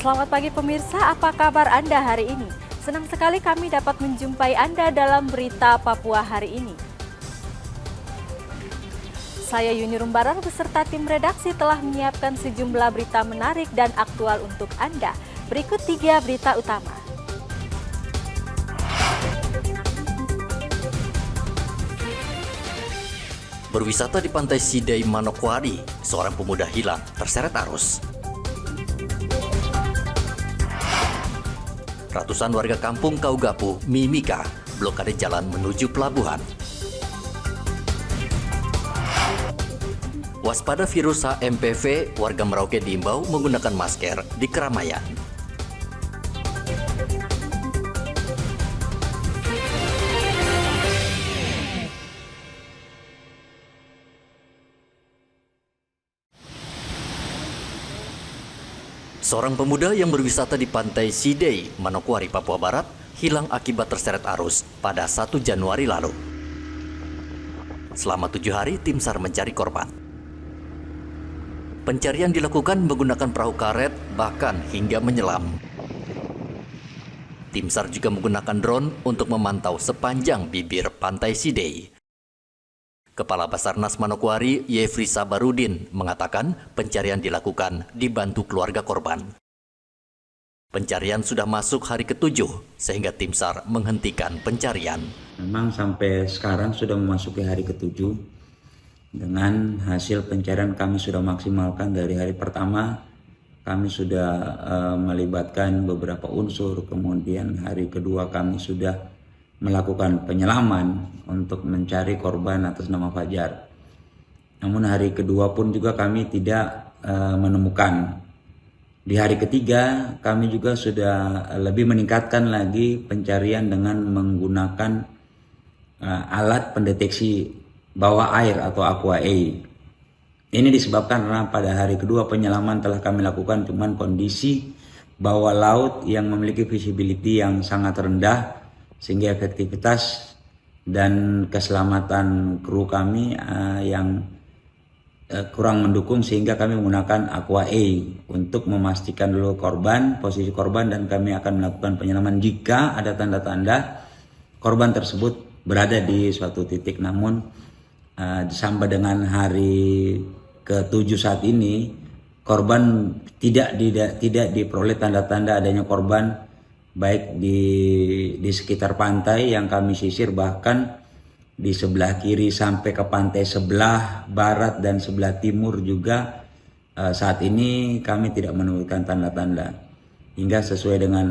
Selamat pagi pemirsa, apa kabar Anda hari ini? Senang sekali kami dapat menjumpai Anda dalam berita Papua hari ini. Saya Yuni Rumbaran beserta tim redaksi telah menyiapkan sejumlah berita menarik dan aktual untuk Anda. Berikut 3 berita utama. Berwisata di pantai Sidai, Manokwari, seorang pemuda hilang terseret arus. Ratusan warga kampung Kaugapu, Mimika, blokade jalan menuju pelabuhan. Waspada virus HMPV, warga Merauke diimbau menggunakan masker di keramaian. Seorang pemuda yang berwisata di pantai Sidai, Manokwari, Papua Barat, hilang akibat terseret arus pada 1 Januari lalu. Selama 7 hari, tim SAR mencari korban. Pencarian dilakukan menggunakan perahu karet, bahkan hingga menyelam. Tim SAR juga menggunakan drone untuk memantau sepanjang bibir pantai Sidai. Kepala Basarnas Manokwari, Yefri Sabarudin, mengatakan pencarian dilakukan dibantu keluarga korban. Pencarian sudah masuk hari ke-7, sehingga tim SAR menghentikan pencarian. Memang sampai sekarang sudah memasuki hari ke-7. Dengan hasil pencarian kami sudah maksimalkan dari hari pertama. Kami sudah melibatkan beberapa unsur, kemudian hari kedua kami sudah melakukan penyelaman untuk mencari korban atas nama Fajar. Namun hari kedua pun juga kami tidak menemukan. Di hari ketiga kami juga sudah lebih meningkatkan lagi pencarian dengan menggunakan alat pendeteksi bawah air atau aqua A. Ini disebabkan karena pada hari kedua penyelaman telah kami lakukan, cuman kondisi bawah laut yang memiliki visibility yang sangat rendah, sehingga efektivitas dan keselamatan kru kami yang kurang mendukung, sehingga kami menggunakan aqua A untuk memastikan dulu korban, posisi korban, dan kami akan melakukan penyelaman jika ada tanda-tanda korban tersebut berada di suatu titik. Namun sampai dengan hari ke-7 saat ini korban tidak diperoleh tanda-tanda adanya korban, baik di sekitar pantai yang kami sisir, bahkan di sebelah kiri sampai ke pantai sebelah barat dan sebelah timur juga saat ini kami tidak menemukan tanda-tanda. Hingga sesuai dengan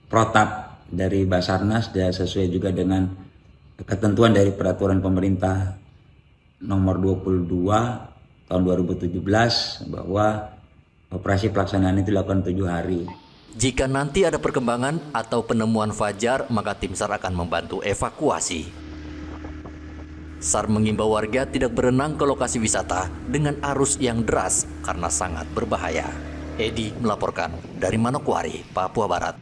protap dari Basarnas dan sesuai juga dengan ketentuan dari peraturan pemerintah nomor 22 tahun 2017 bahwa operasi pelaksanaan itu dilakukan 7 hari. Jika nanti ada perkembangan atau penemuan Fajar, maka tim SAR akan membantu evakuasi. SAR mengimbau warga tidak berenang ke lokasi wisata dengan arus yang deras karena sangat berbahaya. Edi melaporkan dari Manokwari, Papua Barat.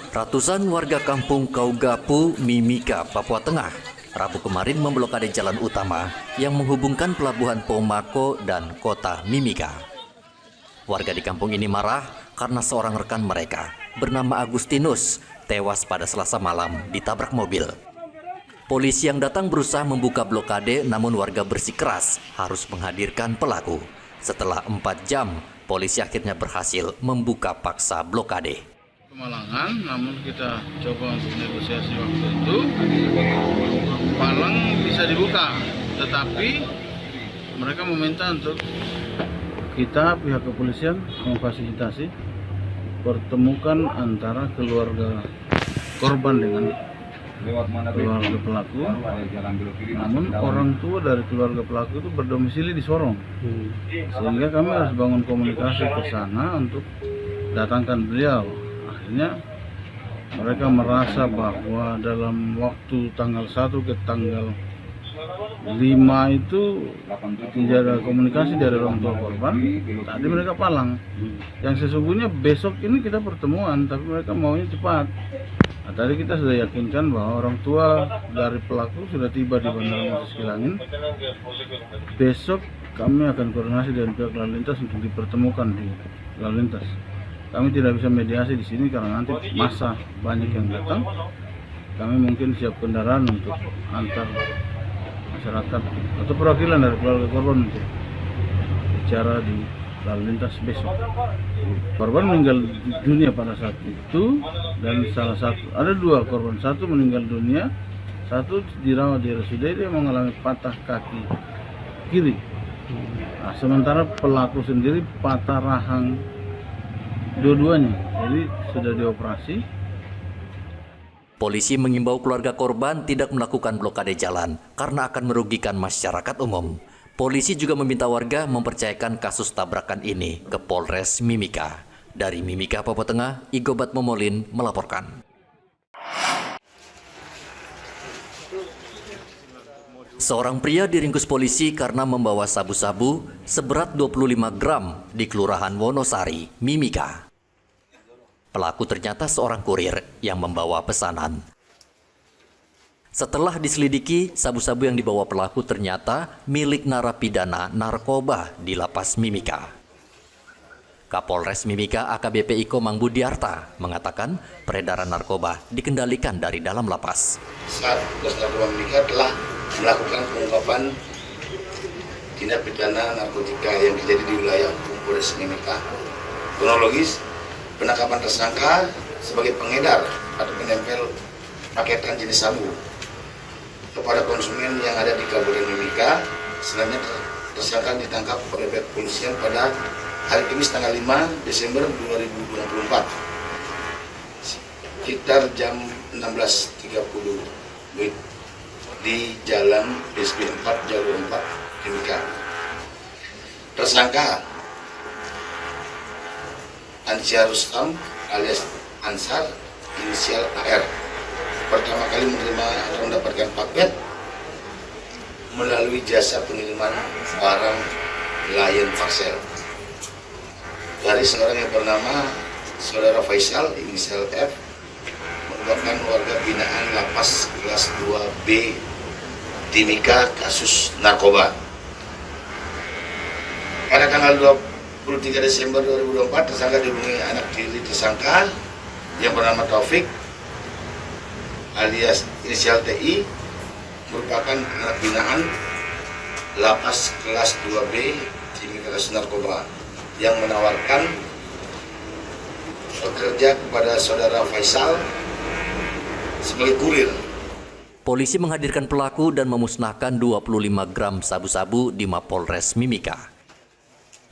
Ratusan warga kampung Kaugapu, Mimika, Papua Tengah, Rabu kemarin memblokade jalan utama yang menghubungkan pelabuhan Pomako dan kota Mimika. Warga di kampung ini marah karena seorang rekan mereka bernama Agustinus tewas pada Selasa malam ditabrak mobil. Polisi yang datang berusaha membuka blokade, namun warga bersikeras harus menghadirkan pelaku. Setelah 4 jam, polisi akhirnya berhasil membuka paksa blokade. Kemalangan, namun kita coba untuk negosiasi waktu itu palang bisa dibuka, tetapi mereka meminta untuk kita pihak kepolisian memfasilitasi pertemukan antara keluarga korban dengan keluarga pelaku. Namun orang tua dari keluarga pelaku itu berdomisili di Sorong, sehingga kami harus bangun komunikasi ke sana untuk datangkan beliau. Akhirnya mereka merasa bahwa dalam waktu tanggal 1 ke tanggal 5 itu tidak ada komunikasi dari orang tua korban. Tadi mereka palang. Yang sesungguhnya besok ini kita pertemuan, tapi mereka maunya cepat. Nah, tadi kita sudah yakinkan bahwa orang tua dari pelaku sudah tiba di Bandara Moses Kilangin. Besok kami akan koordinasi dengan pihak lalu lintas untuk dipertemukan di lalu lintas. Kami tidak bisa mediasi di sini karena nanti massa banyak yang datang. Kami mungkin siap kendaraan untuk antar masyarakat atau perwakilan dari keluarga korban untuk bicara di lalu lintas besok. Korban meninggal dunia pada saat itu, dan ada 2 korban, 1 meninggal dunia, 1 dirawat di RSUD, dia mengalami patah kaki kiri. Nah, sementara pelaku sendiri patah rahang dua-duanya, jadi sudah dioperasi. Polisi mengimbau keluarga korban tidak melakukan blokade jalan karena akan merugikan masyarakat umum. Polisi juga meminta warga mempercayakan kasus tabrakan ini ke Polres Mimika. Dari Mimika, Papua Tengah, Igobat Momolin melaporkan. Seorang pria diringkus polisi karena membawa sabu-sabu seberat 25 gram di Kelurahan Wonosari, Mimika. Pelaku ternyata seorang kurir yang membawa pesanan. Setelah diselidiki, sabu-sabu yang dibawa pelaku ternyata milik narapidana narkoba di Lapas Mimika. Kapolres Mimika AKBP Iko Mangbudiarta mengatakan peredaran narkoba dikendalikan dari dalam lapas. Saat Tugas Narkoba Mimika telah melakukan pengungkapan tindak pidana narkotika yang terjadi di wilayah Polres Mimika. Kronologis, penangkapan tersangka sebagai pengedar atau penempel paketan jenis sabu kepada konsumen yang ada di Kabupaten Mimika. Selanjutnya tersangka ditangkap oleh pihak kepolisian pada hari Kamis tanggal 5 Desember 2024 sekitar jam 16.30 di Jalan SB 4 Jalur 4 Mimika. Tersangka Ansyar Rustam alias Ansar inisial AR pertama kali menerima atau mendapatkan paket melalui jasa pengiriman barang Lion Parcel dari seorang yang bernama Saudara Faisal inisial F, merupakan warga binaan Lapas kelas 2B Timika kasus narkoba. Pada tanggal 23 Desember 2024 tersangka dihubungi anak tiri tersangka yang bernama Taufik alias inisial TI, merupakan anak binaan Lapas kelas 2B Timika kasus narkoba yang menawarkan bekerja kepada Saudara Faisal sebagai kurir. Polisi menghadirkan pelaku dan memusnahkan 25 gram sabu-sabu di Mapolres Mimika.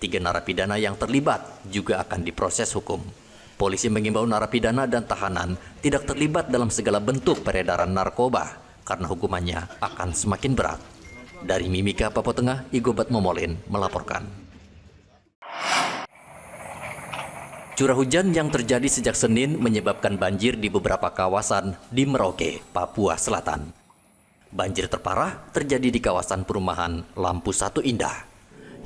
3 narapidana yang terlibat juga akan diproses hukum. Polisi mengimbau narapidana dan tahanan tidak terlibat dalam segala bentuk peredaran narkoba karena hukumannya akan semakin berat. Dari Mimika, Papua Tengah, Igobat Momolin melaporkan. Curah hujan yang terjadi sejak Senin menyebabkan banjir di beberapa kawasan di Merauke, Papua Selatan. Banjir terparah terjadi di kawasan perumahan Lampu Satu Indah.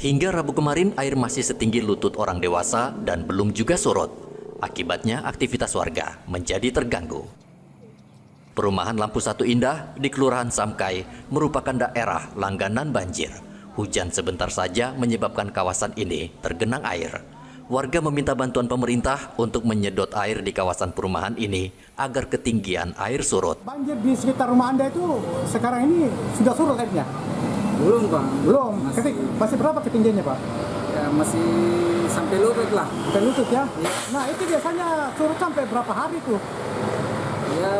Hingga Rabu kemarin air masih setinggi lutut orang dewasa dan belum juga surut. Akibatnya aktivitas warga menjadi terganggu. Perumahan Lampu Satu Indah di Kelurahan Samkai merupakan daerah langganan banjir. Hujan sebentar saja menyebabkan kawasan ini tergenang air. Warga meminta bantuan pemerintah untuk menyedot air di kawasan perumahan ini agar ketinggian air surut. Banjir di sekitar rumah Anda itu sekarang ini sudah surut airnya? Belum, Pak. Belum. Masih berapa ketinggiannya, Pak? Ya, masih sampai lutut lah. Sampai lutut ya? Nah, itu biasanya surut sampai berapa hari tuh? Ya,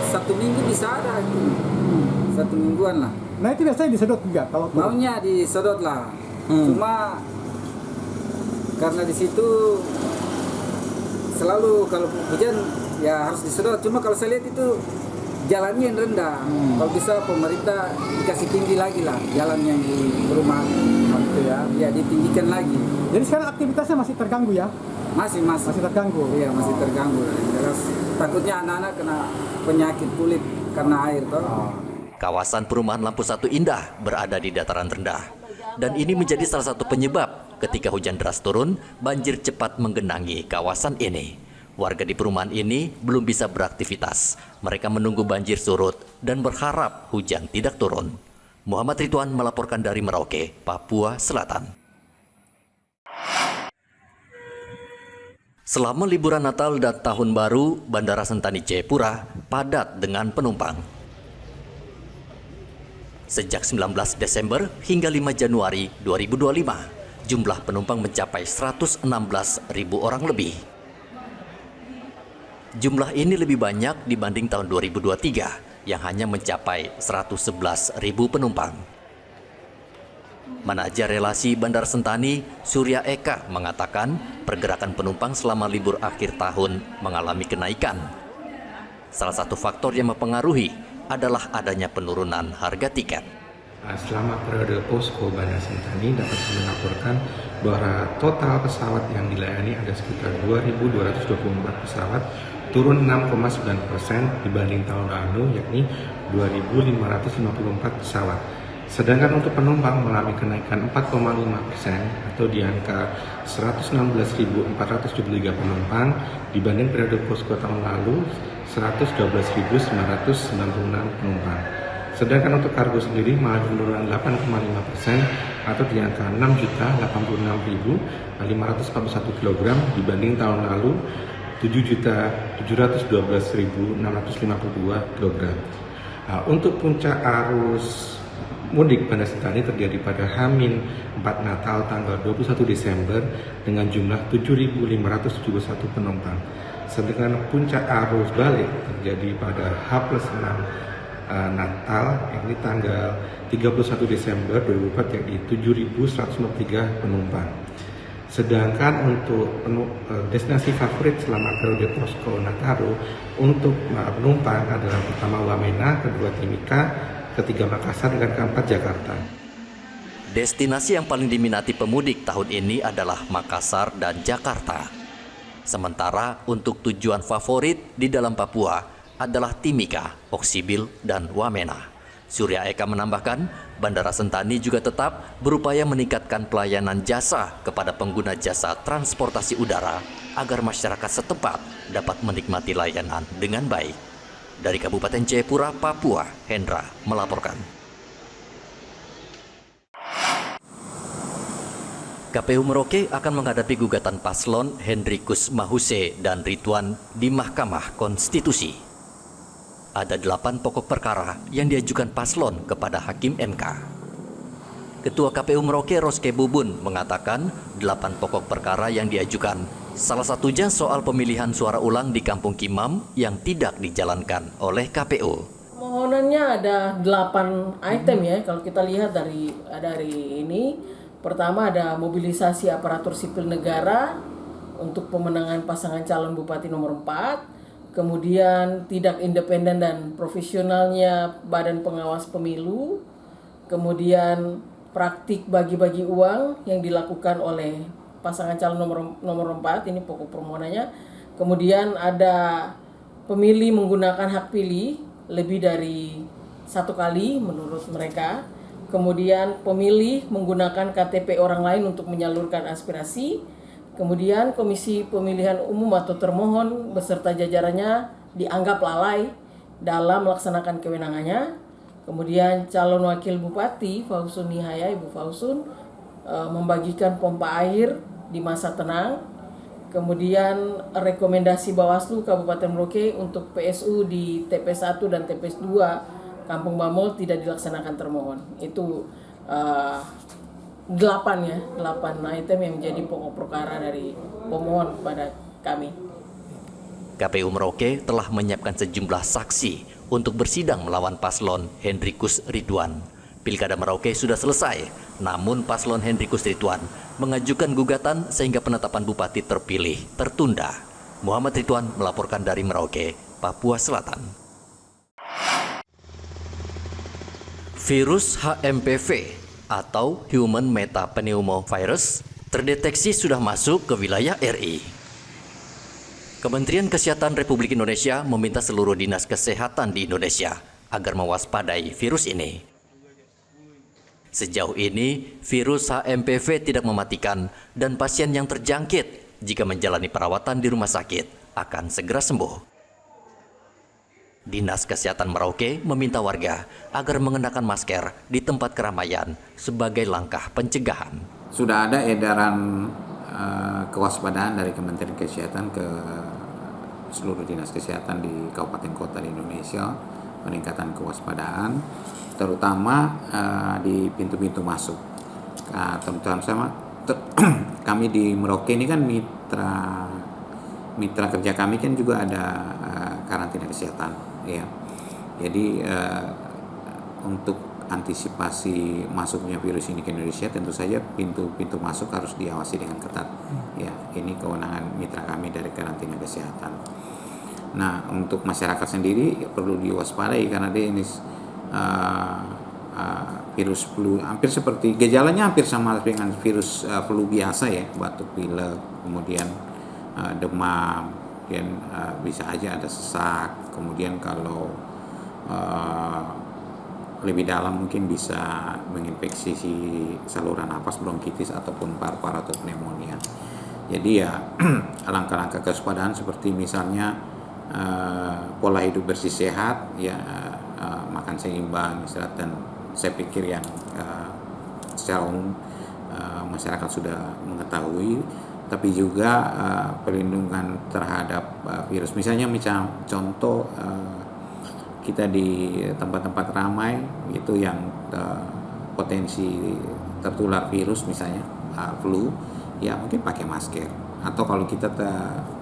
1 minggu bisa ada. 1 mingguan lah. Nah, itu biasanya disedot juga kalau turun? Maunya disedot lah. Cuma karena di situ selalu kalau hujan ya harus disedot. Cuma kalau saya lihat itu jalannya yang rendah. Kalau bisa pemerintah dikasih tinggi lagi lah jalan yang di rumah itu ya. Ya ditinggikan lagi. Jadi sekarang aktivitasnya masih terganggu ya? Masih terganggu. Iya, masih terganggu. Terus takutnya anak-anak kena penyakit kulit karena air toh. Kawasan perumahan Lampu Satu Indah berada di dataran rendah. Dan ini menjadi salah satu penyebab ketika hujan deras turun, banjir cepat menggenangi kawasan ini. Warga di perumahan ini belum bisa beraktivitas. Mereka menunggu banjir surut dan berharap hujan tidak turun. Muhammad Ridwan melaporkan dari Merauke, Papua Selatan. Selama liburan Natal dan Tahun Baru, Bandara Sentani Jayapura padat dengan penumpang. Sejak 19 Desember hingga 5 Januari 2025, jumlah penumpang mencapai 116.000 orang lebih. Jumlah ini lebih banyak dibanding tahun 2023 yang hanya mencapai 111.000 penumpang. Manajer relasi Bandara Sentani, Surya Eka, mengatakan pergerakan penumpang selama libur akhir tahun mengalami kenaikan. Salah satu faktor yang mempengaruhi adalah adanya penurunan harga tiket. Selama periode posko Bandara Sentani dapat melaporkan bahwa total pesawat yang dilayani ada sekitar 2.224 pesawat, turun 6,9% dibanding tahun lalu, yakni 2.554 pesawat. Sedangkan untuk penumpang mengalami kenaikan 4,5% atau di angka 116.473 penumpang dibanding periode posko tahun lalu 112.996 penumpang. Sedangkan untuk kargo sendiri mengalami penurunan 8,5% atau di angka 6.086.541 kg dibanding tahun lalu 7.712.652 kg. Untuk puncak arus mudik Bandara Sentani terjadi pada H-4 Natal tanggal 21 Desember dengan jumlah 7.571 penumpang. Sedangkan puncak arus balik terjadi pada H+6 Natal, yakni tanggal 31 Desember 2004, yakni 7.153 penumpang. Sedangkan untuk destinasi favorit selama periode posko Nataru untuk penumpang adalah pertama Wamena, kedua Timika, ketiga Makassar, dan keempat Jakarta. Destinasi yang paling diminati pemudik tahun ini adalah Makassar dan Jakarta. Sementara untuk tujuan favorit di dalam Papua adalah Timika, Oksibil, dan Wamena. Surya Eka menambahkan, Bandara Sentani juga tetap berupaya meningkatkan pelayanan jasa kepada pengguna jasa transportasi udara agar masyarakat setempat dapat menikmati layanan dengan baik. Dari Kabupaten Jayapura, Papua, Hendra melaporkan. KPU Merauke akan menghadapi gugatan paslon Hendrikus Mahuse dan Ridwan di Mahkamah Konstitusi. Ada 8 pokok perkara yang diajukan paslon kepada Hakim MK. Ketua KPU Merauke Roske Bubun mengatakan 8 pokok perkara yang diajukan. Salah satunya soal pemilihan suara ulang di Kampung Kimam yang tidak dijalankan oleh KPU. Mohonannya ada 8 item ya, kalau kita lihat dari ini. Pertama ada mobilisasi aparatur sipil negara untuk pemenangan pasangan calon bupati nomor 4. Kemudian tidak independen dan profesionalnya Badan Pengawas Pemilu. Kemudian praktik bagi-bagi uang yang dilakukan oleh pasangan calon nomor 4, ini pokok permohonannya. Kemudian ada pemilih menggunakan hak pilih lebih dari 1 kali menurut mereka. Kemudian pemilih menggunakan KTP orang lain untuk menyalurkan aspirasi. Kemudian Komisi Pemilihan Umum atau termohon beserta jajarannya dianggap lalai dalam melaksanakan kewenangannya. Kemudian calon wakil bupati Fausun Nihaya, Ibu Fausun, membagikan pompa air di masa tenang. Kemudian rekomendasi Bawaslu Kabupaten Merauke untuk PSU di TPS 1 dan TPS 2 Kampung Bamol tidak dilaksanakan termohon. Itu 8 item yang menjadi pokok perkara dari pemohon kepada kami. KPU Merauke telah menyiapkan sejumlah saksi untuk bersidang melawan paslon Hendrikus Ridwan. Pilkada Merauke sudah selesai, namun paslon Hendrikus Ridwan mengajukan gugatan sehingga penetapan bupati terpilih tertunda. Muhammad Ridwan melaporkan dari Merauke, Papua Selatan. Virus HMPV atau Human Metapneumovirus terdeteksi sudah masuk ke wilayah RI. Kementerian Kesehatan Republik Indonesia meminta seluruh dinas kesehatan di Indonesia agar mewaspadai virus ini. Sejauh ini, virus HMPV tidak mematikan dan pasien yang terjangkit jika menjalani perawatan di rumah sakit akan segera sembuh. Dinas Kesehatan Merauke meminta warga agar mengenakan masker di tempat keramaian sebagai langkah pencegahan. Sudah ada edaran kewaspadaan dari Kementerian Kesehatan ke seluruh dinas kesehatan di kabupaten kota di Indonesia, peningkatan kewaspadaan, terutama di pintu-pintu masuk. Terutama kami di Merauke ini kan mitra kerja kami kan juga ada karantina kesehatan, ya. Jadi untuk antisipasi masuknya virus ini ke Indonesia, tentu saja pintu-pintu masuk harus diawasi dengan ketat. Ya, ini kewenangan mitra kami dari karantina kesehatan. Nah, untuk masyarakat sendiri perlu diwaspadai karena dia ini virus flu hampir seperti gejalanya hampir sama dengan virus flu biasa ya, batuk pilek, kemudian demam, kemudian bisa aja ada sesak, kemudian kalau lebih dalam mungkin bisa menginfeksi saluran napas, bronkitis ataupun paru-paru atau pneumonia. Jadi ya langkah-langkah kewaspadaan seperti misalnya pola hidup bersih sehat, ya makan seimbang, istirahat, dan saya pikir yang secara umum masyarakat sudah mengetahui, tapi juga perlindungan terhadap virus. Misalnya contoh kita di tempat-tempat ramai itu yang potensi tertular virus, misalnya flu, ya mungkin pakai masker. Atau kalau kita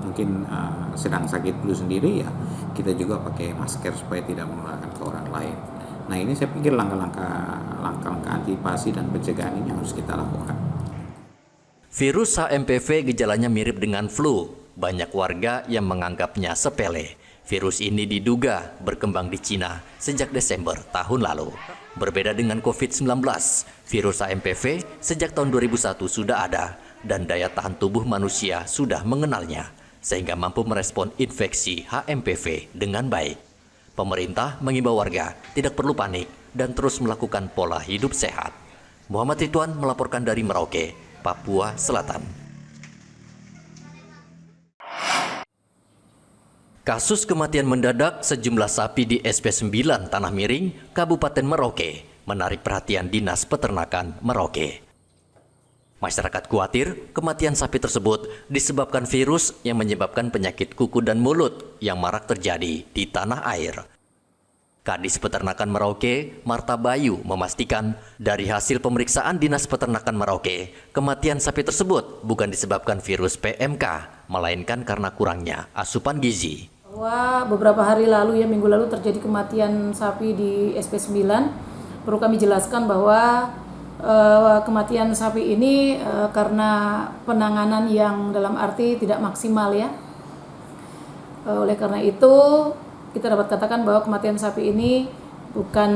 mungkin sedang sakit flu sendiri, ya kita juga pakai masker supaya tidak menularkan ke orang lain. Nah, ini saya pikir langkah-langkah antisipasi dan pencegahan ini harus kita lakukan. Virus HMPV gejalanya mirip dengan flu. Banyak warga yang menganggapnya sepele. Virus ini diduga berkembang di Cina sejak Desember tahun lalu. Berbeda dengan COVID-19, virus HMPV sejak tahun 2001 sudah ada dan daya tahan tubuh manusia sudah mengenalnya, sehingga mampu merespon infeksi HMPV dengan baik. Pemerintah mengimbau warga tidak perlu panik dan terus melakukan pola hidup sehat. Muhammad Ridwan melaporkan dari Merauke, Papua Selatan. Kasus kematian mendadak sejumlah sapi di SP9 Tanah Miring, Kabupaten Merauke, menarik perhatian Dinas Peternakan Merauke. Masyarakat khawatir kematian sapi tersebut disebabkan virus yang menyebabkan penyakit kuku dan mulut yang marak terjadi di tanah air. Kadis Peternakan Merauke, Marta Bayu, memastikan dari hasil pemeriksaan Dinas Peternakan Merauke, kematian sapi tersebut bukan disebabkan virus PMK, melainkan karena kurangnya asupan gizi. Bahwa beberapa hari lalu, minggu lalu terjadi kematian sapi di SP9. Perlu kami jelaskan bahwa kematian sapi ini karena penanganan yang dalam arti tidak maksimal ya. Oleh karena itu kita dapat katakan bahwa kematian sapi ini bukan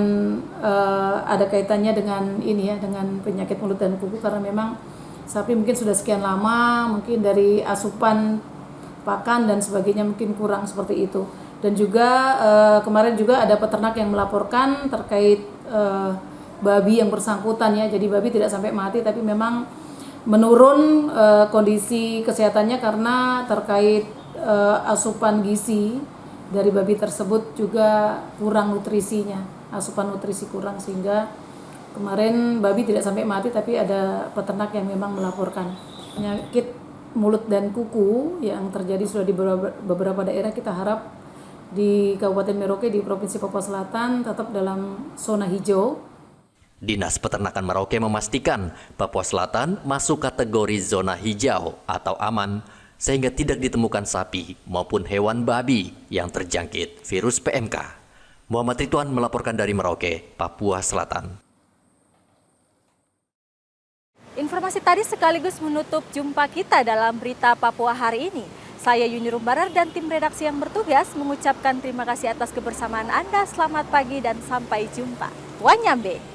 ada kaitannya dengan dengan penyakit mulut dan kuku, karena memang sapi mungkin sudah sekian lama, mungkin dari asupan pakan dan sebagainya mungkin kurang seperti itu. Dan juga kemarin juga ada peternak yang melaporkan terkait babi yang bersangkutan ya. Jadi babi tidak sampai mati tapi memang menurun kondisi kesehatannya karena terkait asupan gizi dari babi tersebut juga kurang nutrisinya, asupan nutrisi kurang, sehingga kemarin babi tidak sampai mati tapi ada peternak yang memang melaporkan penyakit mulut dan kuku yang terjadi sudah di beberapa daerah. Kita harap di Kabupaten Merauke di Provinsi Papua Selatan tetap dalam zona hijau. Dinas Peternakan Merauke memastikan Papua Selatan masuk kategori zona hijau atau aman, sehingga tidak ditemukan sapi maupun hewan babi yang terjangkit virus PMK. Muhammad Ridwan melaporkan dari Merauke, Papua Selatan. Informasi tadi sekaligus menutup jumpa kita dalam Berita Papua hari ini. Saya Yuni Rumbarar dan tim redaksi yang bertugas mengucapkan terima kasih atas kebersamaan Anda. Selamat pagi dan sampai jumpa. Wanyambe.